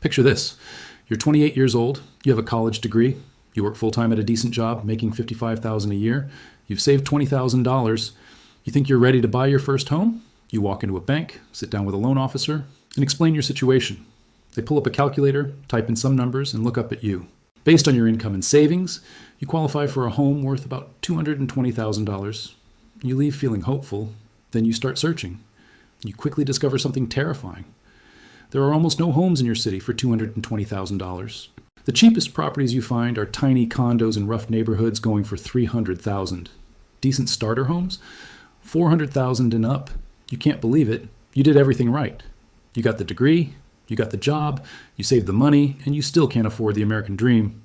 Picture this. You're 28 years old, you have a college degree, you work full-time at a decent job, making $55,000 a year, you've saved $20,000, you think you're ready to buy your first home? You walk into a bank, sit down with a loan officer, and explain your situation. They pull up a calculator, type in some numbers, and look up at you. Based on your income and savings, you qualify for a home worth about $220,000. You leave feeling hopeful, then you start searching. You quickly discover something terrifying. There are almost no homes in your city for $220,000. The cheapest properties you find are tiny condos in rough neighborhoods going for $300,000. Decent starter homes? $400,000 and up. You can't believe it. You did everything right. You got the degree, you got the job, you saved the money, and you still can't afford the American dream.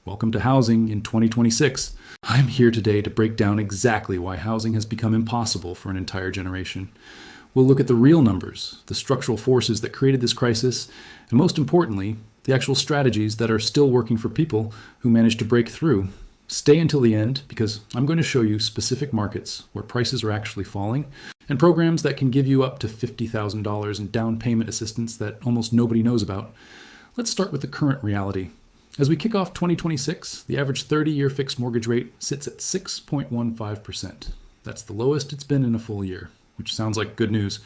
Welcome to housing in 2026. I'm here today to break down exactly why housing has become impossible for an entire generation. We'll look at the real numbers, the structural forces that created this crisis, and most importantly, the actual strategies that are still working for people who managed to break through. Stay until the end because I'm going to show you specific markets where prices are actually falling and programs that can give you up to $50,000 in down payment assistance that almost nobody knows about. Let's start with the current reality. As we kick off 2026, the average 30-year fixed mortgage rate sits at 6.15%. That's the lowest it's been in a full year, which sounds like good news.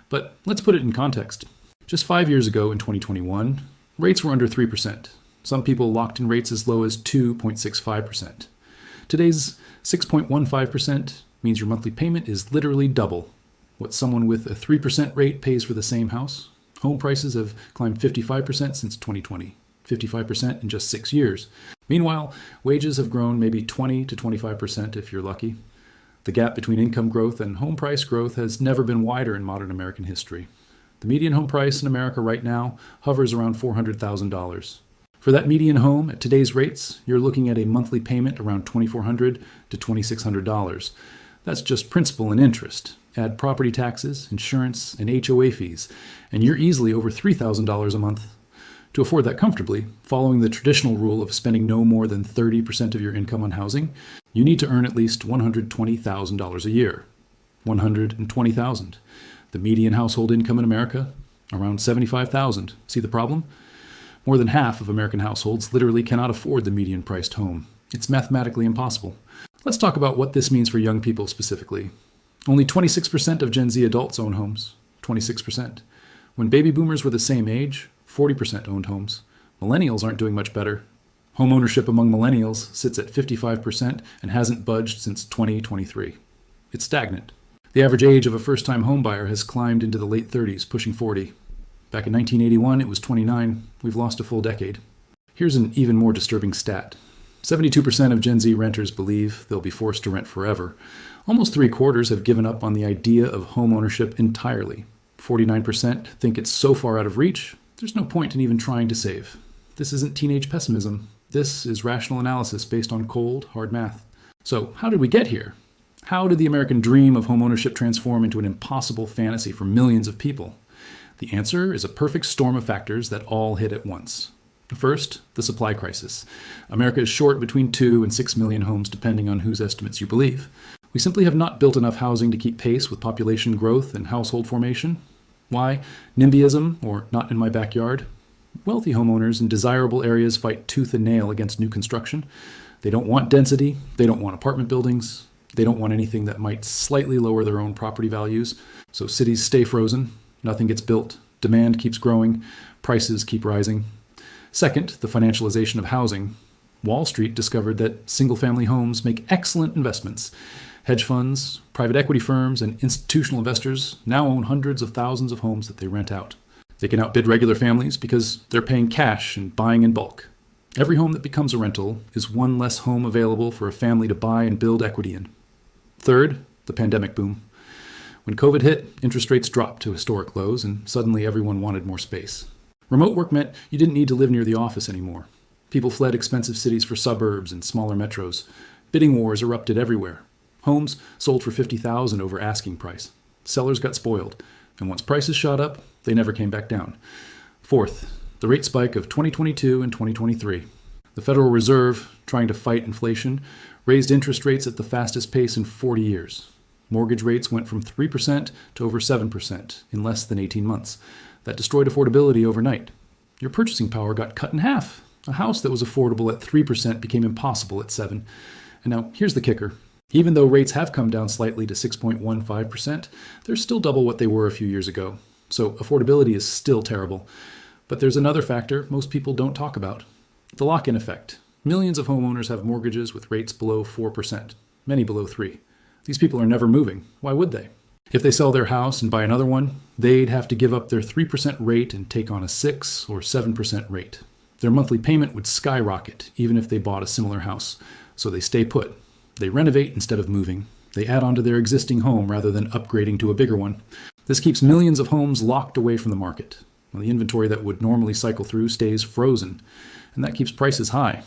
But let's put it in context. Just 5 years ago in 2021, rates were under 3%. Some people locked in rates as low as 2.65%. Today's 6.15% means your monthly payment is literally double what someone with a 3% rate pays for the same house. Home prices have climbed 55% since 2020, 55% in just 6 years. Meanwhile, wages have grown maybe 20 to 25% if you're lucky. The gap between income growth and home price growth has never been wider in modern American history. The median home price in America right now hovers around $400,000. For that median home, at today's rates, you're looking at a monthly payment around $2,400 to $2,600. That's just principal and interest. Add property taxes, insurance, and HOA fees, and you're easily over $3,000 a month. To afford that comfortably, following the traditional rule of spending no more than 30% of your income on housing, you need to earn at least $120,000 a year. $120,000. The median household income in America, around $75,000. See the problem? More than half of American households literally cannot afford the median-priced home. It's mathematically impossible. Let's talk about what this means for young people specifically. Only 26% of Gen Z adults own homes. 26%. When baby boomers were the same age, 40% owned homes. Millennials aren't doing much better. Homeownership among millennials sits at 55% and hasn't budged since 2023. It's stagnant. The average age of a first-time homebuyer has climbed into the late 30s, pushing 40. Back in 1981, it was 29. We've lost a full decade. Here's an even more disturbing stat. 72% of Gen Z renters believe they'll be forced to rent forever. Almost 3/4 have given up on the idea of homeownership entirely. 49% think it's so far out of reach, there's no point in even trying to save. This isn't teenage pessimism. This is rational analysis based on cold, hard math. So, how did we get here? How did the American dream of homeownership transform into an impossible fantasy for millions of people? The answer is a perfect storm of factors that all hit at once. First, the supply crisis. America is short between 2 and 6 million homes depending on whose estimates you believe. We simply have not built enough housing to keep pace with population growth and household formation. Why? NIMBYism, or not in my backyard. Wealthy homeowners in desirable areas fight tooth and nail against new construction. They don't want density, they don't want apartment buildings, they don't want anything that might slightly lower their own property values. So cities stay frozen, nothing gets built, demand keeps growing, prices keep rising. Second, the financialization of housing. Wall Street discovered that single-family homes make excellent investments. Hedge funds, private equity firms, and institutional investors now own hundreds of thousands of homes that they rent out. They can outbid regular families because they're paying cash and buying in bulk. Every home that becomes a rental is one less home available for a family to buy and build equity in. Third, the pandemic boom. When COVID hit, interest rates dropped to historic lows, and suddenly everyone wanted more space. Remote work meant you didn't need to live near the office anymore. People fled expensive cities for suburbs and smaller metros. Bidding wars erupted everywhere. Homes sold for $50,000 over asking price. Sellers got spoiled, and once prices shot up, they never came back down. Fourth, the rate spike of 2022 and 2023. The Federal Reserve, trying to fight inflation, raised interest rates at the fastest pace in 40 years. Mortgage rates went from 3% to over 7% in less than 18 months. That destroyed affordability overnight. Your purchasing power got cut in half. A house that was affordable at 3% became impossible at 7%. And now here's the kicker. Even though rates have come down slightly to 6.15%, they're still double what they were a few years ago. So affordability is still terrible. But there's another factor most people don't talk about. The lock-in effect. Millions of homeowners have mortgages with rates below 4%, many below 3%. These people are never moving. Why would they? If they sell their house and buy another one, they'd have to give up their 3% rate and take on a 6 or 7% rate. Their monthly payment would skyrocket even if they bought a similar house. So they stay put. They renovate instead of moving. They add on to their existing home rather than upgrading to a bigger one. This keeps millions of homes locked away from the market. The inventory that would normally cycle through stays frozen, and that keeps prices high.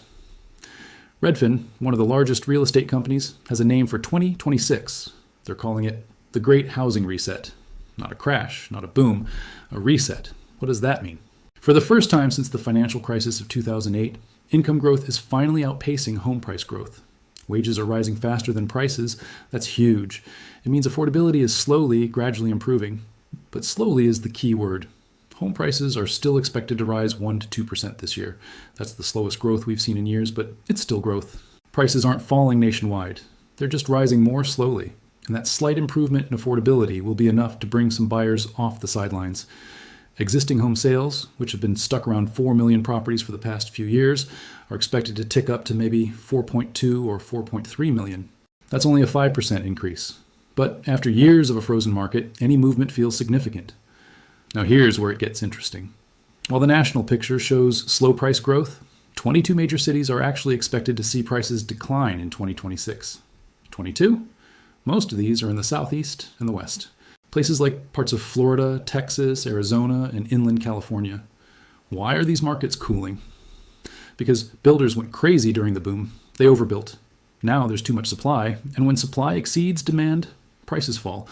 Redfin, one of the largest real estate companies, has a name for 2026. They're calling it the Great Housing Reset. Not a crash, not a boom, a reset. What does that mean? For the first time since the financial crisis of 2008, income growth is finally outpacing home price growth. Wages are rising faster than prices. That's huge. It means affordability is slowly, gradually improving. But slowly is the key word. Home prices are still expected to rise 1% to 2% this year. That's the slowest growth we've seen in years, but it's still growth. Prices aren't falling nationwide. They're just rising more slowly. And that slight improvement in affordability will be enough to bring some buyers off the sidelines. Existing home sales, which have been stuck around 4 million properties for the past few years, are expected to tick up to maybe 4.2 or 4.3 million. That's only a 5% increase. But after years of a frozen market, any movement feels significant. Now here's where it gets interesting. While the national picture shows slow price growth, 22 major cities are actually expected to see prices decline in 2026. 22? Most of these are in the Southeast and the West. Places like parts of Florida, Texas, Arizona, and inland California. Why are these markets cooling? Because builders went crazy during the boom. They overbuilt. Now there's too much supply, and when supply exceeds demand, prices fall.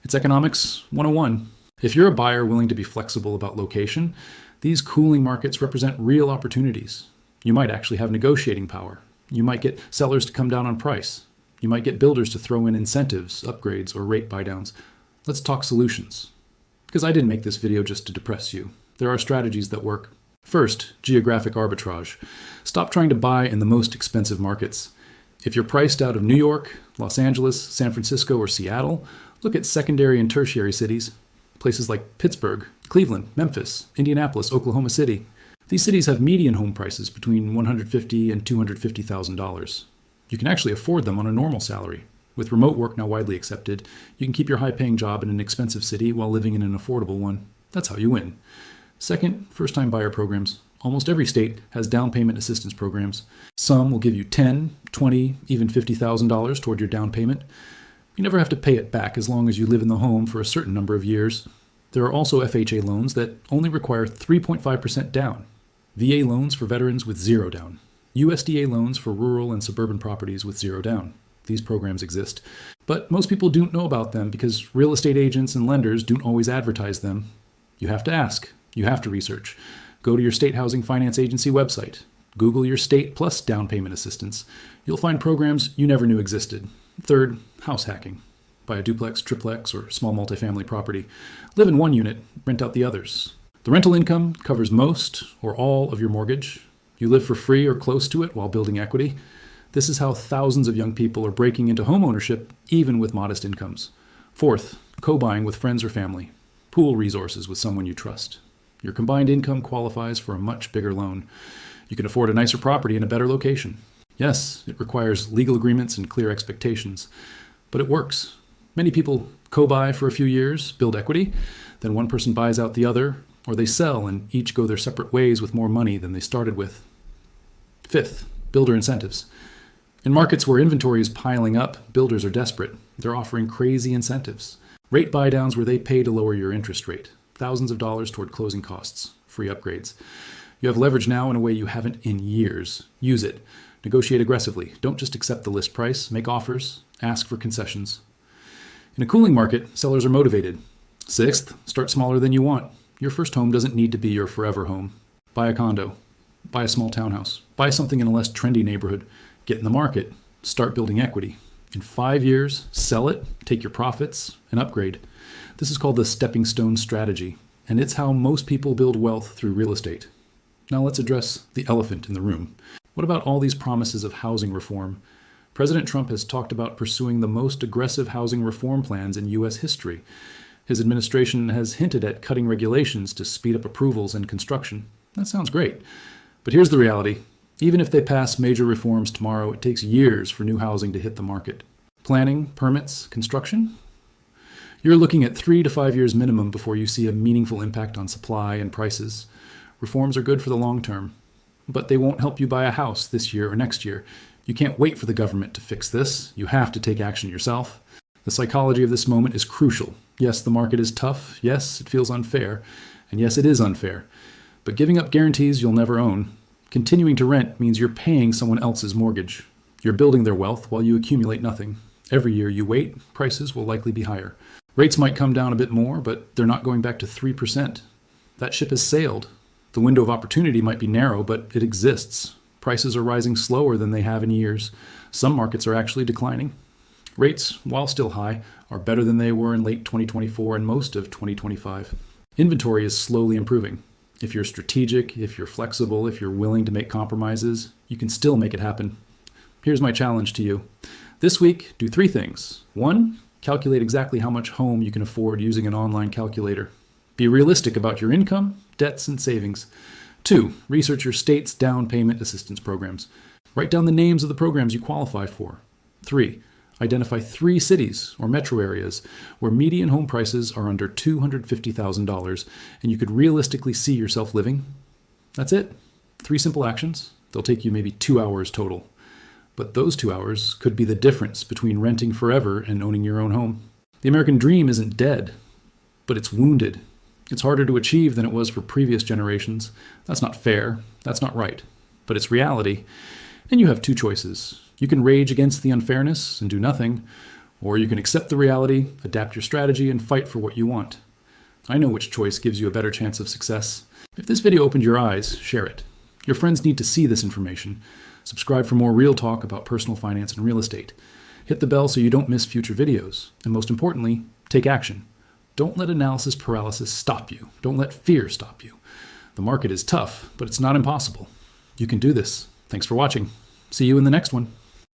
It's economics 101. If you're a buyer willing to be flexible about location, these cooling markets represent real opportunities. You might actually have negotiating power. You might get sellers to come down on price. You might get builders to throw in incentives, upgrades, or rate buydowns. Let's talk solutions. Because I didn't make this video just to depress you. There are strategies that work. First, geographic arbitrage. Stop trying to buy in the most expensive markets. If you're priced out of New York, Los Angeles, San Francisco, or Seattle, look at secondary and tertiary cities. Places like Pittsburgh, Cleveland, Memphis, Indianapolis, Oklahoma City. These cities have median home prices between $150,000 and $250,000. You can actually afford them on a normal salary. With remote work now widely accepted, you can keep your high-paying job in an expensive city while living in an affordable one. That's how you win. Second, first-time buyer programs. Almost every state has down payment assistance programs. Some will give you $10,000, $20,000, even $50,000 toward your down payment. You never have to pay it back as long as you live in the home for a certain number of years. There are also FHA loans that only require 3.5% down. VA loans for veterans with 0 down. USDA loans for rural and suburban properties with 0 down. These programs exist, but most people don't know about them because real estate agents and lenders don't always advertise them. You have to ask. You have to research. Go to your state housing finance agency website. Google your state plus down payment assistance. You'll find programs you never knew existed. Third, house hacking. Buy a duplex, triplex, or small multifamily property. Live in one unit, rent out the others. The rental income covers most or all of your mortgage. You live for free or close to it while building equity. This is how thousands of young people are breaking into homeownership, even with modest incomes. Fourth, co-buying with friends or family. Pool resources with someone you trust. Your combined income qualifies for a much bigger loan. You can afford a nicer property in a better location. Yes, it requires legal agreements and clear expectations, but it works. Many people co-buy for a few years, build equity, then one person buys out the other, or they sell and each go their separate ways with more money than they started with. Fifth, builder incentives. In markets where inventory is piling up, builders are desperate. They're offering crazy incentives. Rate buydowns where they pay to lower your interest rate. Thousands of dollars toward closing costs. Free upgrades. You have leverage now in a way you haven't in years. Use it. Negotiate aggressively. Don't just accept the list price. Make offers. Ask for concessions. In a cooling market, sellers are motivated. Sixth, start smaller than you want. Your first home doesn't need to be your forever home. Buy a condo. Buy a small townhouse. Buy something in a less trendy neighborhood. Get in the market. Start building equity. In 5 years, sell it, take your profits, and upgrade. This is called the stepping stone strategy, and it's how most people build wealth through real estate. Now let's address the elephant in the room. What about all these promises of housing reform? President Trump has talked about pursuing the most aggressive housing reform plans in U.S. history. His administration has hinted at cutting regulations to speed up approvals and construction. That sounds great. But here's the reality. Even if they pass major reforms tomorrow, it takes years for new housing to hit the market. Planning, permits, construction? You're looking at 3 to 5 years minimum before you see a meaningful impact on supply and prices. Reforms are good for the long term, but they won't help you buy a house this year or next year. You can't wait for the government to fix this. You have to take action yourself. The psychology of this moment is crucial. Yes, the market is tough. Yes, it feels unfair. And yes, it is unfair. But giving up guarantees you'll never own, continuing to rent means you're paying someone else's mortgage. You're building their wealth while you accumulate nothing. Every year you wait, prices will likely be higher. Rates might come down a bit more, but they're not going back to 3%. That ship has sailed. The window of opportunity might be narrow, but it exists. Prices are rising slower than they have in years. Some markets are actually declining. Rates, while still high, are better than they were in late 2024 and most of 2025. Inventory is slowly improving. If you're strategic, if you're flexible, if you're willing to make compromises, you can still make it happen. Here's my challenge to you. This week, do 3 things. 1, calculate exactly how much home you can afford using an online calculator. Be realistic about your income, debts, and savings. 2, research your state's down payment assistance programs. Write down the names of the programs you qualify for. 3, identify 3 cities or metro areas where median home prices are under $250,000 and you could realistically see yourself living. That's it. 3 simple actions. They'll take you maybe 2 hours total. But those 2 hours could be the difference between renting forever and owning your own home. The American dream isn't dead, but it's wounded. It's harder to achieve than it was for previous generations. That's not fair. That's not right. But it's reality. And you have 2 choices. You can rage against the unfairness and do nothing, or you can accept the reality, adapt your strategy, and fight for what you want. I know which choice gives you a better chance of success. If this video opened your eyes, share it. Your friends need to see this information. Subscribe for more real talk about personal finance and real estate. Hit the bell so you don't miss future videos. And most importantly, take action. Don't let analysis paralysis stop you. Don't let fear stop you. The market is tough, but it's not impossible. You can do this. Thanks for watching. See you in the next one.